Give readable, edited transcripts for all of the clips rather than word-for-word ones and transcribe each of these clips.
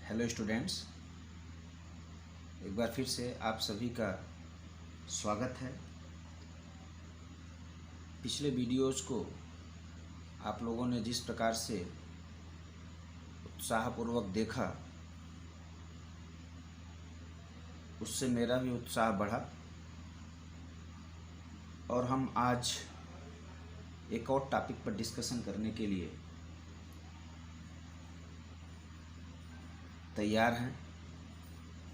Hello students, एक बार फिर से आप सभी का स्वागत है। पिछले वीडियोज़ को आप लोगों ने जिस प्रकार से उत्साहपूर्वक देखा, उससे मेरा भी उत्साह बढ़ा और हम आज एक और टॉपिक पर डिस्कशन करने के लिए तैयार हैं।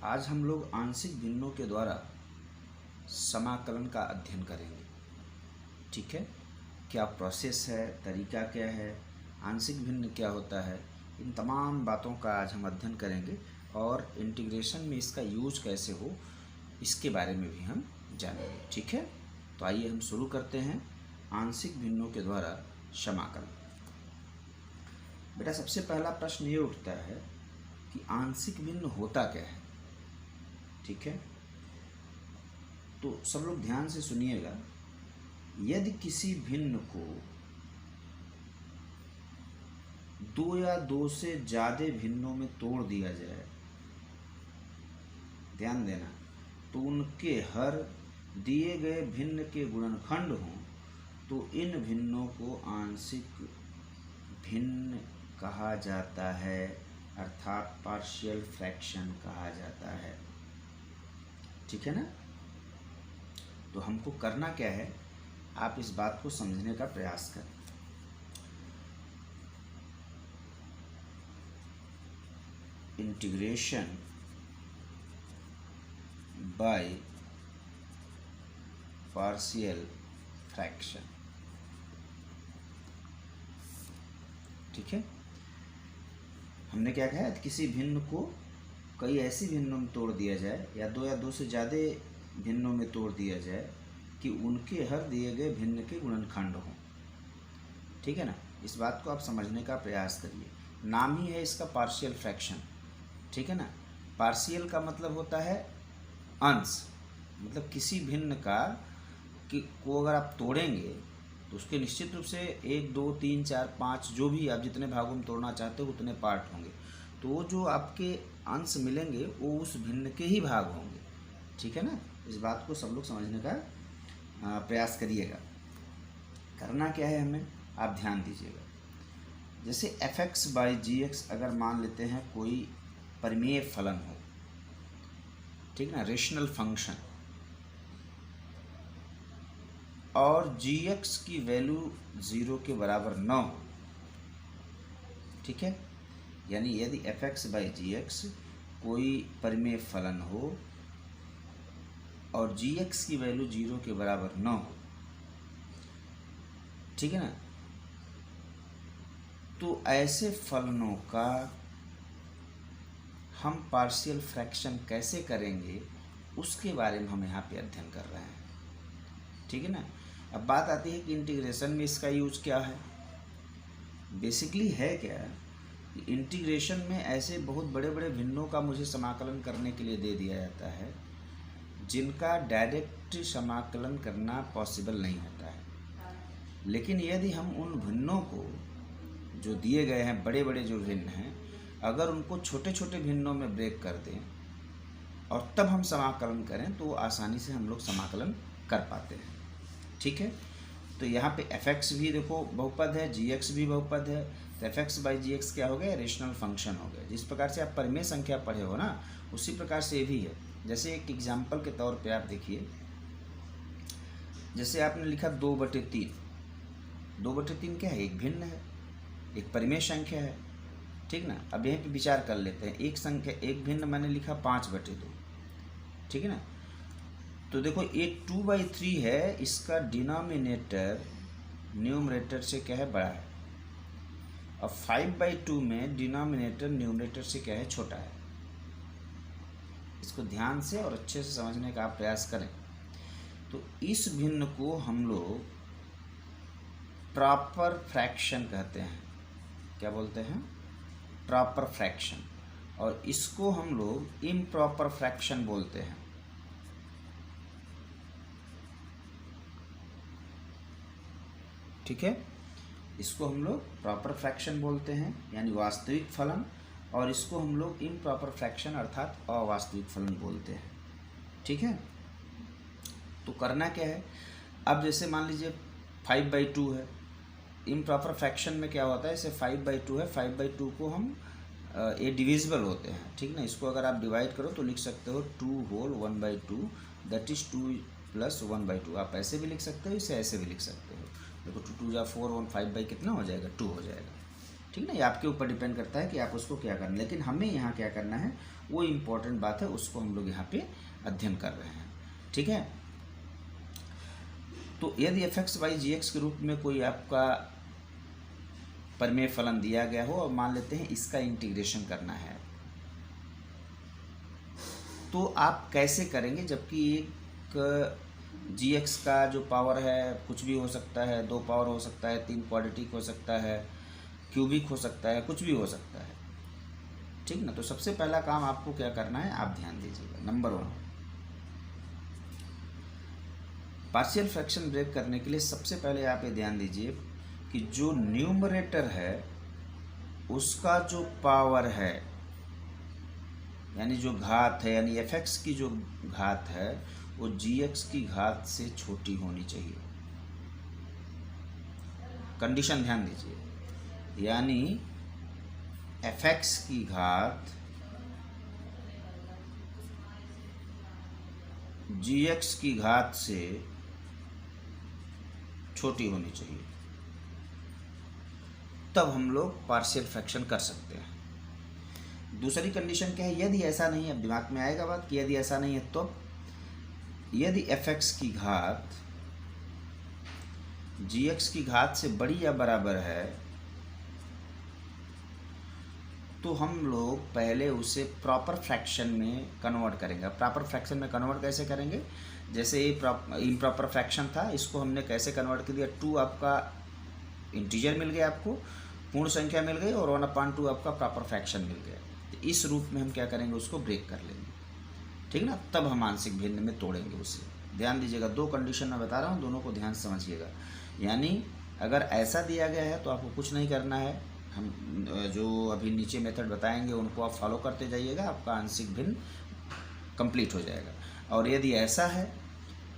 आज हम लोग आंशिक भिन्नों के द्वारा समाकलन का अध्ययन करेंगे। ठीक है, क्या प्रोसेस है, तरीका क्या है, आंशिक भिन्न क्या होता है, इन तमाम बातों का आज हम अध्ययन करेंगे और इंटीग्रेशन में इसका यूज कैसे हो इसके बारे में भी हम जानेंगे। ठीक है, तो आइए हम शुरू करते हैं आंशिक भिन्नों के द्वारा समाकलन। बेटा, सबसे पहला प्रश्न ये उठता है कि आंशिक भिन्न होता क्या है। ठीक है, तो सब लोग ध्यान से सुनिएगा। यदि किसी भिन्न को दो या दो से ज्यादा भिन्नों में तोड़ दिया जाए, ध्यान देना, तो उनके हर दिए गए भिन्न के गुणनखंड हों तो इन भिन्नों को आंशिक भिन्न कहा जाता है, अर्थात पार्शियल फ्रैक्शन कहा जाता है। ठीक है ना। तो हमको करना क्या है, आप इस बात को समझने का प्रयास करें। Integration by partial fraction. ठीक है, हमने क्या कहा, किसी भिन्न को कई ऐसी भिन्नों में तोड़ दिया जाए या दो से ज़्यादा भिन्नों में तोड़ दिया जाए कि उनके हर दिए गए भिन्न के गुणनखंड हों। ठीक है ना, इस बात को आप समझने का प्रयास करिए। नाम ही है इसका पार्शियल फ्रैक्शन। ठीक है ना, पार्शियल का मतलब होता है अंश, मतलब किसी भिन्न को अगर आप तोड़ेंगे तो उसके निश्चित रूप से 1, 2, 3, 4, 5 जो भी आप जितने भागों में तोड़ना चाहते हो उतने पार्ट होंगे, तो वो जो आपके अंश मिलेंगे वो उस भिन्न के ही भाग होंगे। ठीक है ना, इस बात को सब लोग समझने का प्रयास करिएगा। करना क्या है हमें, आप ध्यान दीजिएगा। जैसे f(x/g(x) अगर मान लेते हैं कोई परिमेय फलन हो, ठीक ना, रेशनल फंक्शन, और gx की वैल्यू 0 के बराबर न हो। ठीक है, यानी यदि f(x/gx) कोई परिमेय फलन हो और gx की वैल्यू 0 के बराबर न हो, ठीक है ना, तो ऐसे फलनों का हम पार्शियल फ्रैक्शन कैसे करेंगे उसके बारे में हम यहाँ पे अध्ययन कर रहे हैं। ठीक है ना। अब बात आती है कि इंटीग्रेशन में इसका यूज क्या है। बेसिकली है क्या, इंटीग्रेशन में ऐसे बहुत बड़े बड़े भिन्नों का मुझे समाकलन करने के लिए दे दिया जाता है जिनका डायरेक्ट समाकलन करना पॉसिबल नहीं होता है। लेकिन यदि हम उन भिन्नों को जो दिए गए हैं, बड़े बड़े जो भिन्न हैं, अगर उनको छोटे छोटे भिन्नों में ब्रेक कर दें और तब हम समाकलन करें तो आसानी से हम लोग समाकलन कर पाते हैं। ठीक है, तो यहाँ पे f(x) भी देखो बहुपद है, gx भी बहुपद है, तो f(x/gx) क्या हो गया, रेशनल फंक्शन हो गया। जिस प्रकार से आप परिमेय संख्या पढ़े हो ना, उसी प्रकार से ये भी है। जैसे एक एग्जाम्पल के तौर पे आप देखिए, जैसे आपने लिखा 2/3। 2/3 क्या है, एक भिन्न है, एक परिमेय संख्या है। ठीक ना, अब यहीं पे विचार कर लेते हैं। एक भिन्न मैंने लिखा 5/2। ठीक है ना, तो देखो ये 2/3 है, इसका डिनोमिनेटर न्यूमरेटर से क्या है, बड़ा है, और 5/2 में डिनोमिनेटर न्यूमरेटर से क्या है, छोटा है। इसको ध्यान से और अच्छे से समझने का आप प्रयास करें। तो इस भिन्न को हम लोग प्रॉपर फ्रैक्शन कहते हैं। क्या बोलते हैं, प्रॉपर फ्रैक्शन। और इसको हम लोग इम्प्रॉपर फ्रैक्शन बोलते हैं। ठीक है, इसको हम लोग प्रॉपर फ्रैक्शन बोलते हैं, यानी वास्तविक फलन, और इसको हम लोग इम्प्रॉपर फ्रैक्शन अर्थात अवास्तविक फलन बोलते हैं। ठीक है, तो करना क्या है, अब जैसे मान लीजिए 5/2 है, इम्प्रॉपर फ्रैक्शन में क्या होता है, जैसे 5/2 है, 5/2 को हम ये डिविजिबल होते हैं, ठीक ना। इसको अगर आप डिवाइड करो तो लिख सकते हो 2 होल 1/2 दैट इज 2 + 1/2। आप ऐसे भी लिख सकते हो, इसे ऐसे भी लिख सकते हो। देखो 2 2 जा 4 1 5 बाई कितना हो जाएगा, 2 हो जाएगा, ठीक ना। ये आपके ऊपर डिपेंड करता है कि आप उसको क्या करना, लेकिन हमें यहाँ क्या करना है वो इम्पोर्टेंट बात है, उसको हम लोग यहाँ पे अध्ययन कर रहे हैं। ठीक है, तो यदि f(x/gx) के रूप में कोई आपका परिमेय फलन दिया गया हो और मान लेते हैं इसका इंटीग्रेशन करना है, तो आप कैसे करेंगे, जबकि एक gx का जो पावर है कुछ भी हो सकता है, 2 पावर हो सकता है, 3 क्वाड्रेटिक हो सकता है, क्यूबिक हो सकता है, कुछ भी हो सकता है, ठीक ना। तो सबसे पहला काम आपको क्या करना है, आप ध्यान दीजिएगा। नंबर 1, पार्शियल फ्रैक्शन ब्रेक करने के लिए सबसे पहले आप ये ध्यान दीजिए कि जो न्यूमरेटर है उसका जो पावर है, यानी जो घात है, यानी f(x) की जो घात है वो gx की घात से छोटी होनी चाहिए। कंडीशन ध्यान दीजिए, यानी f(x) की घात gx की घात से छोटी होनी चाहिए, तब हम लोग पार्शियल फ्रैक्शन कर सकते हैं। दूसरी कंडीशन क्या है, यदि ऐसा नहीं है, अब दिमाग में आएगा बात कि यदि ऐसा नहीं है तो यदि f(x) की घात gx की घात से बड़ी या बराबर है तो हम लोग पहले उसे प्रॉपर फ्रैक्शन में कन्वर्ट करेंगे। प्रॉपर फ्रैक्शन में कन्वर्ट कैसे करेंगे, जैसे ये इम्प्रॉपर फ्रैक्शन था, इसको हमने कैसे कन्वर्ट कर दिया, 2 आपका इंटीजर मिल गया, आपको पूर्ण संख्या मिल गई, और 1/2 आपका प्रॉपर फ्रैक्शन मिल गया। तो इस रूप में हम क्या करेंगे, उसको ब्रेक कर लेंगे, ठीक ना। तब हम आंशिक भिन्न में तोड़ेंगे उसे। ध्यान दीजिएगा, 2 कंडीशन मैं बता रहा हूँ, दोनों को ध्यान से समझिएगा। यानी अगर ऐसा दिया गया है तो आपको कुछ नहीं करना है, हम जो अभी नीचे मेथड बताएंगे उनको आप फॉलो करते जाइएगा, आपका आंशिक भिन्न कंप्लीट हो जाएगा। और यदि ऐसा है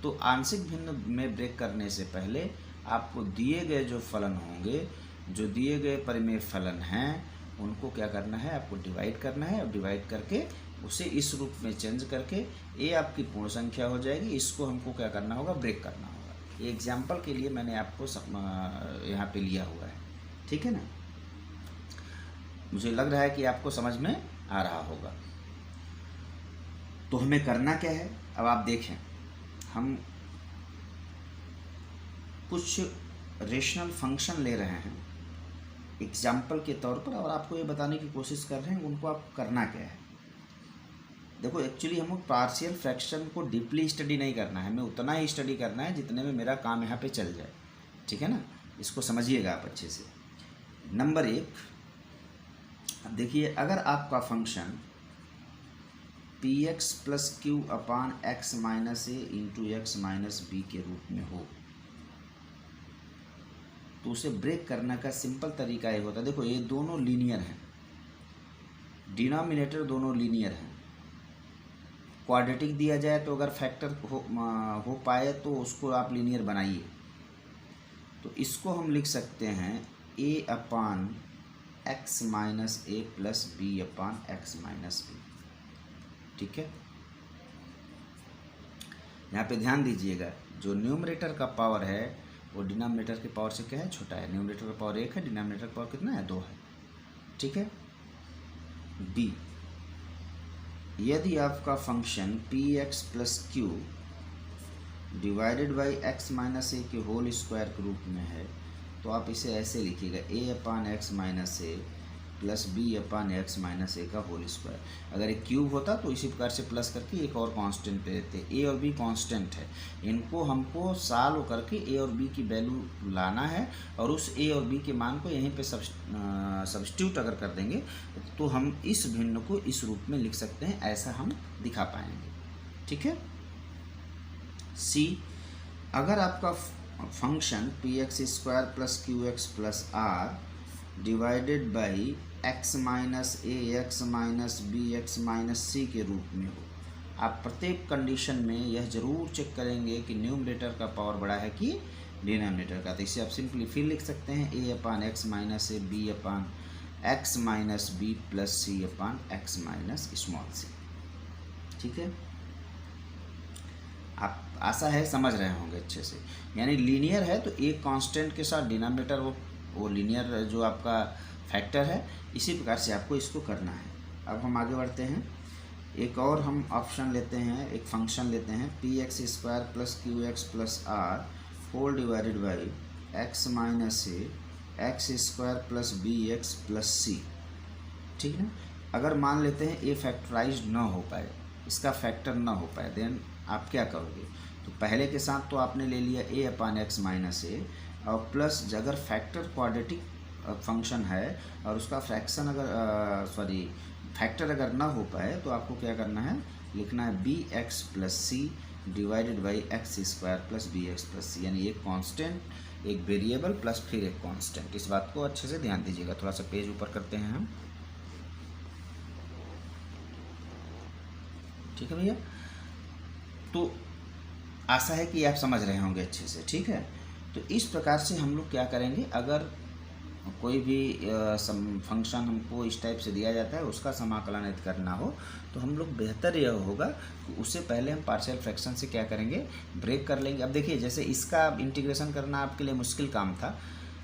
तो आंशिक भिन्न में ब्रेक करने से पहले आपको दिए गए जो फलन होंगे, जो दिए गए परिमेय फलन हैं, उनको क्या करना है, आपको डिवाइड करना है। और डिवाइड करके उसे इस रूप में चेंज करके ये आपकी पूर्ण संख्या हो जाएगी। इसको हमको क्या करना होगा, ब्रेक करना होगा। ये एग्जाम्पल के लिए मैंने आपको यहाँ पे लिया हुआ है, ठीक है ना। मुझे लग रहा है कि आपको समझ में आ रहा होगा। तो हमें करना क्या है, अब आप देखें, हम कुछ रेशनल फंक्शन ले रहे हैं एग्जाम्पल के तौर पर, और आपको ये बताने की कोशिश कर रहे हैं उनको आप करना क्या है। देखो एक्चुअली हम पार्शियल फ्रैक्शन को डीपली स्टडी नहीं करना है, हमें उतना ही स्टडी करना है जितने में मेरा काम यहाँ पे चल जाए, ठीक है ना। इसको समझिएगा आप अच्छे से। नंबर 1, अब देखिए, अगर आपका function px + q/x - a × x - b के रूप में हो तो उसे ब्रेक करने का सिंपल तरीका ये होता है। देखो ये दोनों लीनियर हैं, डिनोमिनेटर दोनों लीनियर हैं। क्वाड्रेटिक दिया जाए तो अगर फैक्टर हो पाए तो उसको आप लीनियर बनाइए। तो इसको हम लिख सकते हैं a/x - a + b/x - b, ठीक है। यहाँ पे ध्यान दीजिएगा, जो न्यूमरेटर का पावर है वो डिनोमिनेटर के पावर से क्या है, छोटा है। न्यूमरेटर का पावर 1 है, डिनोमिनेटर का पावर कितना है, 2 है, ठीक है। b, यदि आपका function px + q / x - a के होल स्क्वायर के रूप में है तो आप इसे ऐसे लिखिएगा a/x - a + b/x - a का होल स्क्वायर। अगर एक क्यूब होता तो इसी प्रकार से प्लस करके एक और कांस्टेंट पे देते। a और b कांस्टेंट है, इनको हमको सॉल्व करके a और b की वैल्यू लाना है, और उस a और b के मान को यहीं पे सब्स्टिट्यूट अगर कर देंगे तो हम इस भिन्न को इस रूप में लिख सकते हैं, ऐसा हम दिखा पाएंगे, ठीक है। c, अगर आपका function px² + qx + r / x minus a x minus b x minus c के रूप में हो। आप प्रत्येक कंडीशन में यह जरूर चेक करेंगे कि न्यूमरेटर का पावर बड़ा है कि डिनोमिनेटर का। तो इसे आप सिंपली फिर लिख सकते हैं ए अपान एक्स माइनस ए, B upon x minus B plus c upon x minus small C. ठीक है, आप आशा है समझ रहे होंगे अच्छे से। यानी लीनियर है तो एक कांस्टेंट के साथ डिनोमिनेटर वो लीनियर जो आपका फैक्टर है, इसी प्रकार से आपको इसको करना है। अब हम आगे बढ़ते हैं, एक और हम ऑप्शन लेते हैं, एक फंक्शन लेते हैं p x square plus q x plus r whole divided by x minus a x square plus b x plus c. ठीक है, अगर मान लेते हैं ए फैक्टराइज ना हो पाए, इसका फैक्टर ना हो पाए, देन आप क्या करोगे? तो पहले के साथ तो आपने ले लिया ए अपान एक्स माइनस ए, और प्लस अगर फैक्टर क्वाड्रेटिक फंक्शन है और उसका फ्रैक्शन अगर फैक्टर अगर ना हो पाए तो आपको क्या करना है, लिखना है b x plus c divided by x square plus b x plus c. यानी एक कांस्टेंट, एक वेरिएबल प्लस फिर एक कांस्टेंट। इस बात को अच्छे से ध्यान दीजिएगा। थोड़ा सा पेज ऊपर करते हैं हम। ठीक है भैया, तो आशा है कि आप समझ रहे होंगे अच्छे से। ठीक है, तो इस प्रकार से हम लोग क्या करेंगे, अगर कोई भी फंक्शन हमको इस टाइप से दिया जाता है, उसका समाकलन यदि करना हो तो हम लोग बेहतर यह होगा कि उससे पहले हम पार्शियल फ्रैक्शन से क्या करेंगे, ब्रेक कर लेंगे। अब देखिए, जैसे इसका इंटीग्रेशन करना आपके लिए मुश्किल काम था,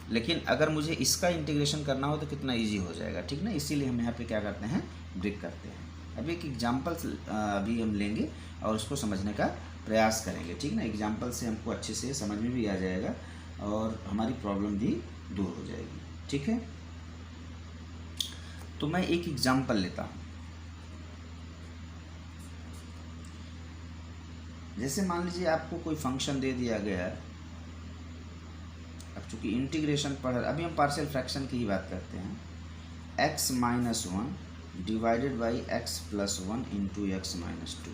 लेकिन अगर मुझे इसका इंटीग्रेशन करना हो तो कितना ईजी हो जाएगा। ठीक ना, इसीलिए हम यहाँ पे क्या करते हैं, ब्रेक करते हैं। अब एक एग्जाम्पल अभी हम लेंगे और उसको समझने का प्रयास करेंगे। ठीक ना, एग्जाम्पल से हमको अच्छे से समझ में भी आ जाएगा और हमारी प्रॉब्लम भी दूर हो जाएगी। ठीक है, तो मैं एक एग्जाम्पल लेता हूं। जैसे मान लीजिए आपको कोई फंक्शन दे दिया गया है। अब चूंकि इंटीग्रेशन पढ़, अभी हम पार्शियल फ्रैक्शन की ही बात करते हैं। x minus one divided by x plus one into x minus to,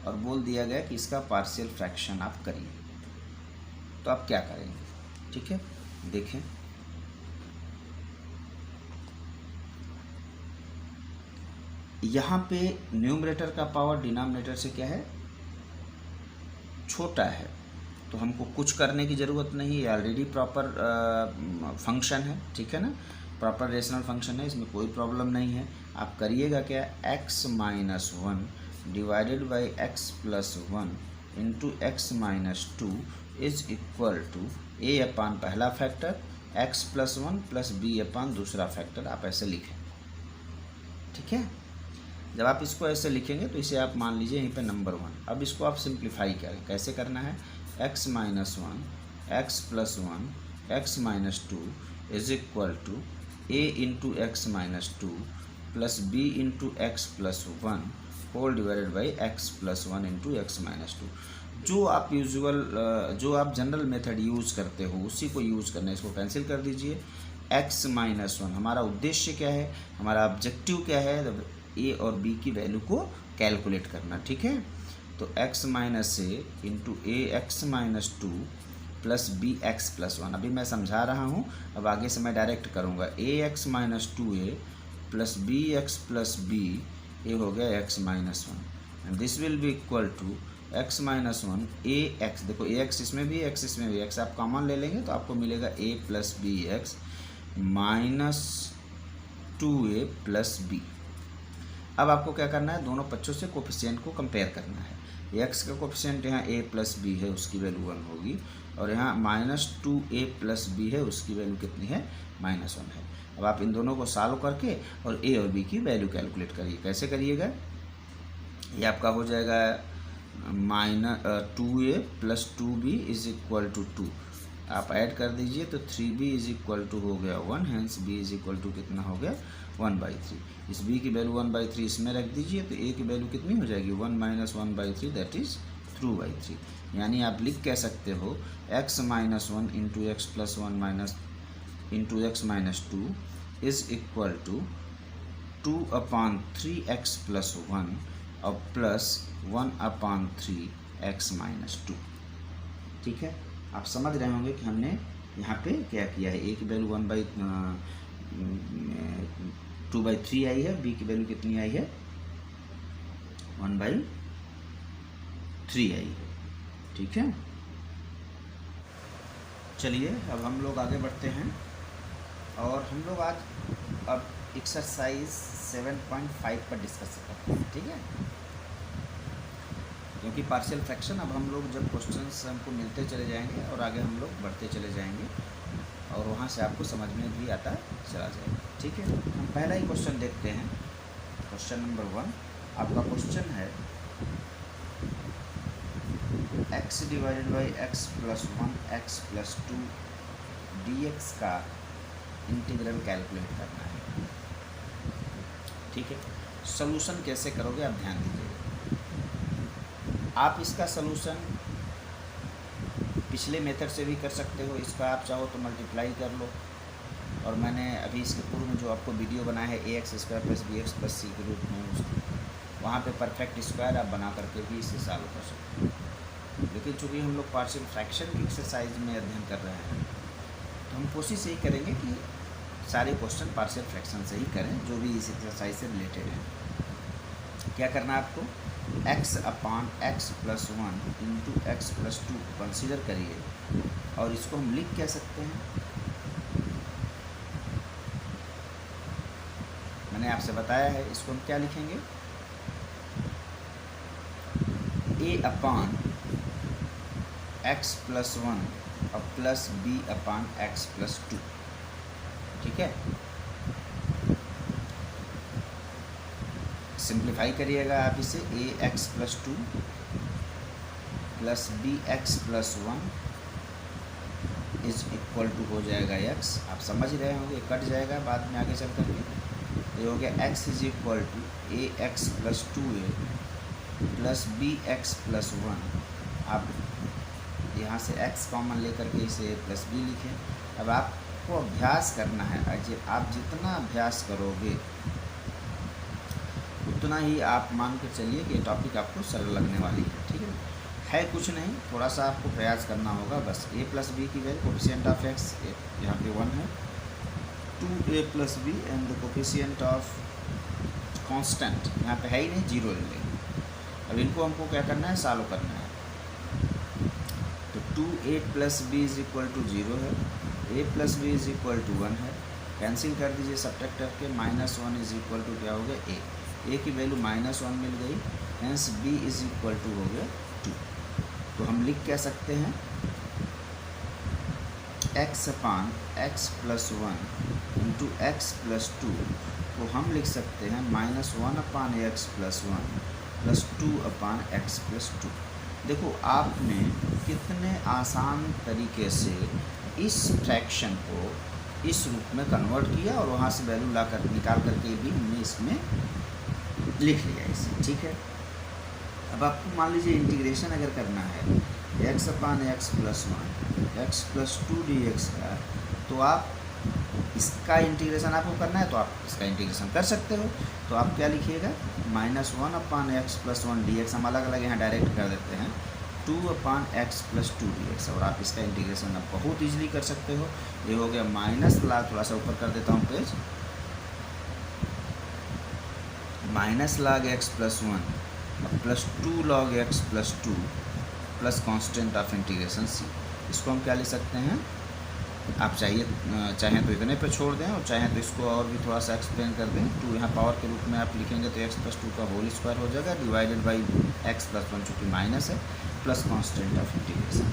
और बोल दिया गया कि इसका पार्शियल फ्रैक्शन आप करिए, तो आप क्या करेंगे? ठीक है, देखें, यहाँ पे न्यूमरेटर का पावर डिनोमिनेटर से क्या है, छोटा है, तो हमको कुछ करने की ज़रूरत नहीं है, ऑलरेडी प्रॉपर फंक्शन है। ठीक है ना, प्रॉपर रेशनल फंक्शन है, इसमें कोई प्रॉब्लम नहीं है। आप करिएगा क्या, x minus one divided by x plus one into x minus two is equal to a upon पहला factor x plus one plus b upon दूसरा फैक्टर। आप ऐसे लिखें। ठीक है, जब आप इसको ऐसे लिखेंगे तो इसे आप मान लीजिए यहीं पे नंबर वन। अब इसको आप सिंप्लीफाई करें, कैसे करना है, x minus one x plus one x minus two is equal to a into x minus two plus b into x plus one whole divided by x plus one into x minus two. जो आप usual जो आप general method use करते हो उसी को use करना है। इसको कैंसिल कर दीजिए। x माइनस वन, हमारा उद्देश्य क्या है, हमारा ऑब्जेक्टिव क्या है, ए और बी की वैल्यू को कैलकुलेट करना। ठीक है, तो x minus a into a x minus two plus b x plus one. अभी मैं समझा रहा हूँ, अब आगे से मैं डायरेक्ट करूँगा। A x minus two a plus b x plus b, ये हो गया x minus one, and this will be equal to x minus one a x. देखो ए एक्स इसमें भी, एक्स इसमें भी, एक्स आप कॉमन ले लेंगे तो आपको मिलेगा a plus b x minus two a plus b. अब आपको क्या करना है, दोनों पक्षों से कोफिशिएंट को कंपेयर करना है। एक्स का कोफिशिएंट यहाँ a प्लस बी है, उसकी वैल्यू वन होगी, और यहाँ minus two a plus B है, उसकी वैल्यू कितनी है, माइनस वन है। अब आप इन दोनों को सॉल्व करके और a और b की वैल्यू कैलकुलेट करिए। कैसे करिएगा, ये आपका हो जाएगा minus two a plus two b is equal to two. आप ऐड कर दीजिए तो three b is equal to हो गया one, hence b is equal to कितना हो गया, वन बाई थ्री। इस b की वैल्यू वन बाई थ्री इसमें रख दीजिए तो a की वैल्यू कितनी हो जाएगी, one minus one by three, that is two by three. यानी आप लिख कह सकते हो x minus one into x plus one minus into x minus two is equal to two upon three x plus one और plus one upon three x minus two. ठीक है, आप समझ रहे होंगे कि हमने यहाँ पे क्या किया है। a की वैल्यू वन बाई 2/3 आई है, b की वैल्यू कितनी आई है 1/3 आई है। ठीक है, चलिए अब हम लोग आगे बढ़ते हैं और हम लोग आज अब एक्सरसाइज 7.5 पर डिस्कस करते हैं। ठीक है, क्योंकि पार्शियल फ्रैक्शन अब हम लोग जब क्वेश्चंस हमको मिलते चले जाएंगे और आगे हम लोग बढ़ते चले जाएंगे और वहाँ से आपको समझ में भी आता चला जाएगा। ठीक है, हम पहला ही क्वेश्चन देखते हैं। क्वेश्चन नंबर 1 आपका क्वेश्चन है x divided by x plus 1 x plus 2 dx का इंटीग्रल कैलकुलेट करना है। ठीक है, सॉल्यूशन कैसे करोगे आप ध्यान दीजिएगा। आप इसका सॉल्यूशन पिछले मेथड से भी कर सकते हो, इसका आप चाहो तो मल्टीप्लाई कर लो, और मैंने अभी इसके पूर्व में जो आपको वीडियो बनाया है ax² plus bx plus c के रूप में, उसको वहाँ पे परफेक्ट स्क्वायर आप बना करके भी इसे सॉल्व कर सकते हो। लेकिन चूँकि हम लोग पार्शियल फ्रैक्शन की एक्सरसाइज में अध्ययन कर रहे हैं तो हम कोशिश यही करेंगे कि सारे क्वेश्चन पार्शियल फ्रैक्शन से ही करें जो भी इस एक्सरसाइज से रिलेटेड हैं। क्या करना है आपको, x upon x plus 1 into x plus 2 consider करिए, और इसको हम लिख क्या सकते हैं, मैंने आपसे बताया है, इसको हम क्या लिखेंगे, a अपान x प्लस 1 और plus b upon x plus 2। ठीक है, सिंप्लीफाई करिएगा आप इसे, ax plus 2 plus bx plus 1 is equal to हो जाएगा x। आप समझ रहे होंगे, कट जाएगा बाद में आगे चल करके। ये हो गया x is equal to ax plus 2a plus bx plus 1। आप यहाँ से x कॉमन लेकर के इसे प्लस b लिखें। अब आपको अभ्यास करना है, आप जितना अभ्यास करोगे उतना ही आप मान के चलिए कि ये टॉपिक आपको सरल लगने वाली है। ठीक है कुछ नहीं, थोड़ा सा आपको प्रयास करना होगा बस। a प्लस बी की वैल्यू कोफिशिएंट ऑफ x यहाँ पे 1 है, 2a plus b and the coefficient of constant यहाँ पे है ही नहीं, 0 ले लेंगे। अब इनको हमको क्या करना है, सॉल्व करना है। तो 2a plus b is equal to 0 है, a plus b is equal to 1 है, कैंसिल कर दीजिए सब्ट्रैक्ट करके, -1 इज इक्वल टू क्या हो गया a की वैल्यू -1 मिल गई, hence b is equal to हो गया 2। तो हम लिख क्या सकते हैं, x upon x plus 1 into x plus 2 को हम लिख सकते हैं -1 अपान x प्लस 1 प्लस 2 अपान x प्लस 2। देखो आपने कितने आसान तरीके से इस फ्रैक्शन को इस रूप में कन्वर्ट किया और वहाँ से वैल्यू ला कर निकाल करके भी हमने इसमें लिख लिया इसे। ठीक है, अब आपको मान लीजिए इंटीग्रेशन अगर करना है x upon x plus 1 x plus 2 dx का, तो आप इसका इंटीग्रेशन आपको करना है तो आप इसका इंटीग्रेशन कर सकते हो। तो आप क्या लिखिएगा, -1 अपान x प्लस 1 dx, हम अलग अलग यहाँ डायरेक्ट कर देते हैं, 2 अपान x प्लस 2 dx, और आप इसका इंटीग्रेशन आप बहुत ईजिली कर सकते हो। ये हो गया माइनस लाग, थोड़ा सा ऊपर कर देता हूँ पेज, माइनस लाग x plus 1 plus 2 log x plus 2 plus constant of integration c। इसको हम क्या लिख सकते हैं, आप चाहें तो इतने पे छोड़ दें और चाहें तो इसको और भी थोड़ा सा एक्सप्लेन कर दें। 2 यहाँ पावर के रूप में आप लिखेंगे तो x प्लस 2 का होल स्क्वायर हो जाएगा, डिवाइडेड बाई x प्लस 1 चूँकि माइनस है, प्लस कांस्टेंट ऑफ इंटीग्रेशन।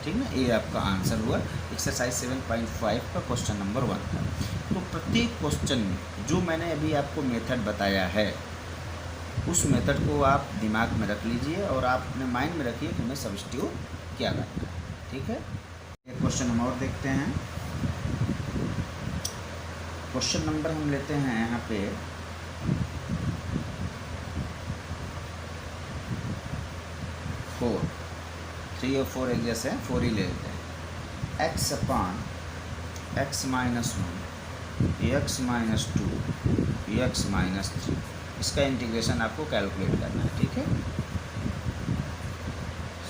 ठीक है, ये आपका आंसर हुआ एक्सरसाइज 7.5 का क्वेश्चन नंबर 1 का। तो प्रत्येक क्वेश्चन में जो मैंने अभी आपको मेथड बताया है उस मेथड को आप दिमाग में रख लीजिए और आप अपने माइंड में रखिए कि हमें सब्स्टिट्यूट क्या करना है। ठीक है, एक क्वेश्चन हम और देखते हैं। क्वेश्चन नंबर हम लेते हैं यहाँ पे 4, 3 और 4 एक जैसे हैं, 4 ही ले लेते हैं। x upon x minus 1 x minus 2 x minus 3, इसका इंटीग्रेशन आपको कैलकुलेट करना है। ठीक है,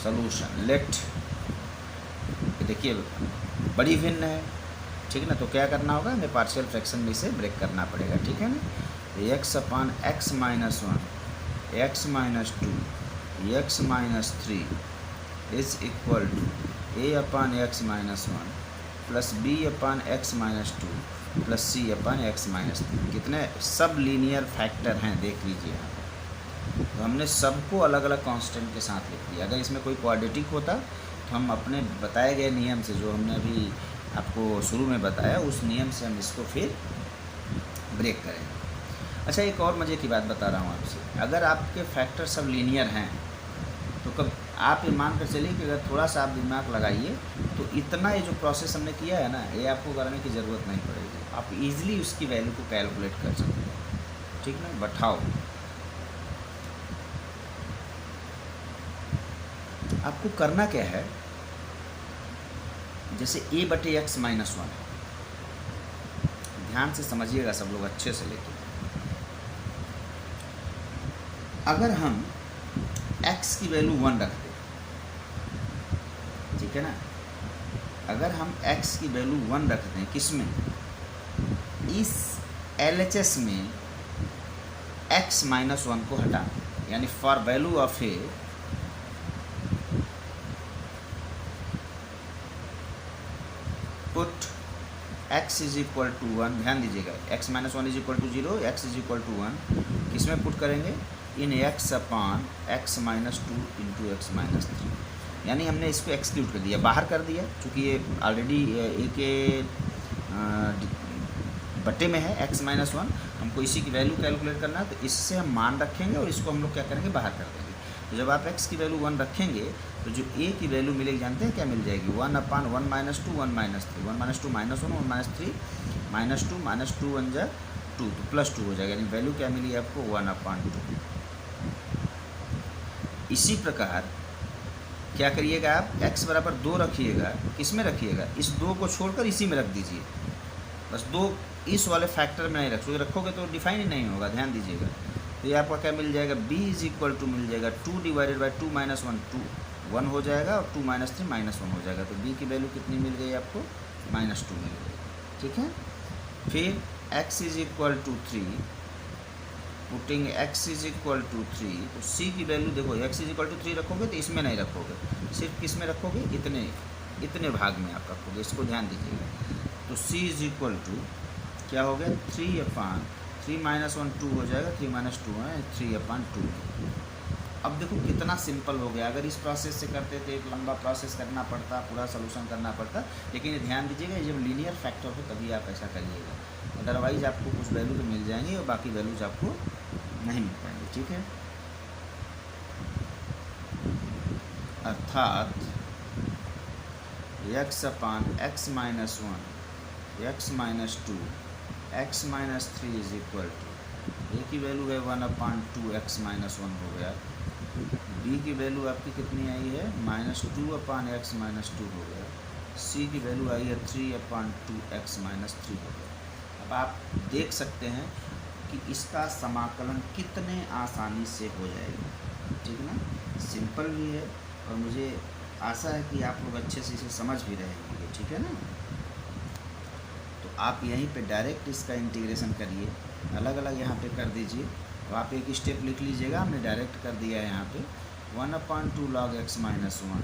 सॉल्यूशन लेट, देखिए बड़ी भिन्न है ठीक है ना। तो क्या करना होगा, हमें पार्शियल फ्रैक्शन में इसे ब्रेक करना पड़ेगा, ठीक है ना। X upon x minus 1 x minus 2 x minus 3 is equal to a upon x minus 1 plus b upon x minus 2 plus c upon x minus 3। कितने सब लीनियर फैक्टर हैं देख लीजिए यहाँ पर। तो हमने सबको अलग अलग कांस्टेंट के साथ लिख दिया। अगर इसमें कोई क्वाड्रेटिक होता तो हम अपने बताए गए नियम से, जो हमने अभी आपको शुरू में बताया, उस नियम से हम इसको फिर ब्रेक करेंगे। अच्छा, एक और मज़े की बात बता रहा हूँ आपसे। अगर आपके फैक्टर सब लीनियर हैं तो कब आप ये मान कर चलिए कि अगर थोड़ा सा आप दिमाग लगाइए तो इतना ये जो प्रोसेस हमने किया है ना, ये आपको करने की ज़रूरत नहीं पड़ेगी। आप इजीली उसकी वैल्यू को कैलकुलेट कर सकते हैं, ठीक ना। बट हाउ, आपको करना क्या है, जैसे a बटे एक्स माइनस 1 है, ध्यान से समझिएगा सब लोग अच्छे से। लेकिन अगर हम x की वैल्यू 1 रख दें, ठीक है ना, अगर हम x की वैल्यू 1 रख दें, किसमें, इस LHS में x माइनस 1 को हटा, यानी for value of a put x is equal to 1, ध्यान दीजिएगा, x minus 1 is equal to 0, x is equal to 1, किसमें पुट करेंगे, in x upon x minus 2 into x minus 3। यानी हमने इसको एक्सक्यूट कर दिया, बाहर कर दिया, क्योंकि ये ऑलरेडी ए के बट्टे में है x माइनस 1, हमको इसी की वैल्यू कैलकुलेट करना है। तो इससे हम मान रखेंगे और इसको हम लोग क्या करेंगे, बाहर कर देंगे। तो जब आप x की वैल्यू 1 रखेंगे तो जो a की वैल्यू मिलेगी, जानते हैं क्या मिल जाएगी, 1 अपान 1 minus 2 1 minus 3, 1 minus 2 minus 1 1 minus 3 minus 2 1 जा 2, तो प्लस 2 हो जाएगा। यानी वैल्यू क्या मिली आपको, 1 अपान 2। इसी प्रकार क्या करिएगा, आप x बराबर 2 रखिएगा, किस में रखिएगा, इस 2 को छोड़कर इसी में रख दीजिए। बस 2 इस वाले फैक्टर में नहीं रखोगे तो डिफाइन ही नहीं होगा, ध्यान दीजिएगा। तो ये आपका क्या मिल जाएगा, b इज इक्वल टू मिल जाएगा 2 डिवाइडेड बाई 2 माइनस 1 2 1 हो जाएगा, और 2 माइनस 3 माइनस 1 हो जाएगा। तो b की वैल्यू कितनी मिल गई आपको, माइनस 2 मिल गई, ठीक है। फिर x is equal to 3, putting x is equal to 3, तो c की वैल्यू देखो, x इज इक्वल टू 3 रखोगे तो इसमें नहीं रखोगे, सिर्फ किस में रखोगे, इतने भाग में आप रखोगे, इसको ध्यान दीजिएगा। तो c इज इक्वल टू क्या हो गया, 3 अपान 3 माइनस 1 2 हो जाएगा, 3 माइनस 2 है 3 अपान 2। अब देखो कितना सिंपल हो गया। अगर इस प्रोसेस से करते थे एक लंबा प्रोसेस करना पड़ता, पूरा सोल्यूशन करना पड़ता, लेकिन ध्यान दीजिएगा जब लीनियर फैक्टर हो तभी आप ऐसा करिएगा, अदरवाइज आपको कुछ वैल्यू तो मिल जाएंगे और बाकी वैल्यूज आपको नहीं मिल पाएंगे, ठीक है। अर्थात x upon x minus 1 x minus 2 x minus 3 is equal to, a की वैल्यू है 1 अपान 2 एक्स माइनस 1 हो गया, बी की वैल्यू आपकी कितनी आई है, माइनस 2 अपान एक्स माइनस 2 हो गया, सी की वैल्यू आई है 3 अपान 2 एक्स माइनस 3 हो गया। अब आप देख सकते हैं कि इसका समाकलन कितने आसानी से हो जाएगा, ठीक ना, सिंपल भी है, और मुझे आशा है कि आप लोग अच्छे से इसे समझ भी रहे होंगे, ठीक है ना। तो आप यहीं पे डायरेक्ट इसका इंटीग्रेशन करिए, अलग अलग यहाँ पे कर दीजिए। तो आप एक स्टेप लिख लीजिएगा, हमने डायरेक्ट कर दिया है यहाँ पे, 1 upon 2 log x minus 1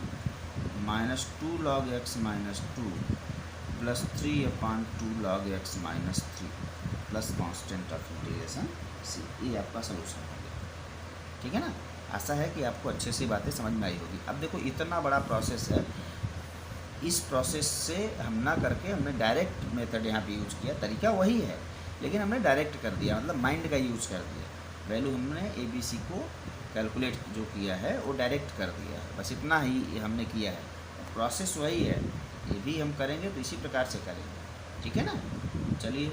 minus 2 log x minus 2 plus 3 upon 2 log x minus 3 plus constant of integration c. ये आपका सोल्यूशन हो गया, ठीक है ना। आशा है कि आपको अच्छे से बातें समझ में आई होगी। अब देखो इतना बड़ा प्रोसेस है, इस प्रोसेस से हम ना करके हमने डायरेक्ट मेथड यहाँ पे यूज़ किया, तरीका वही है लेकिन हमने डायरेक्ट कर दिया, मतलब माइंड का यूज़ कर दिया। वैल्यू हमने ABC को कैलकुलेट जो किया है वो डायरेक्ट कर दिया है, बस इतना ही हमने किया है। प्रोसेस वही है, ये भी हम करेंगे तो इसी प्रकार से करेंगे, ठीक है ना। चलिए।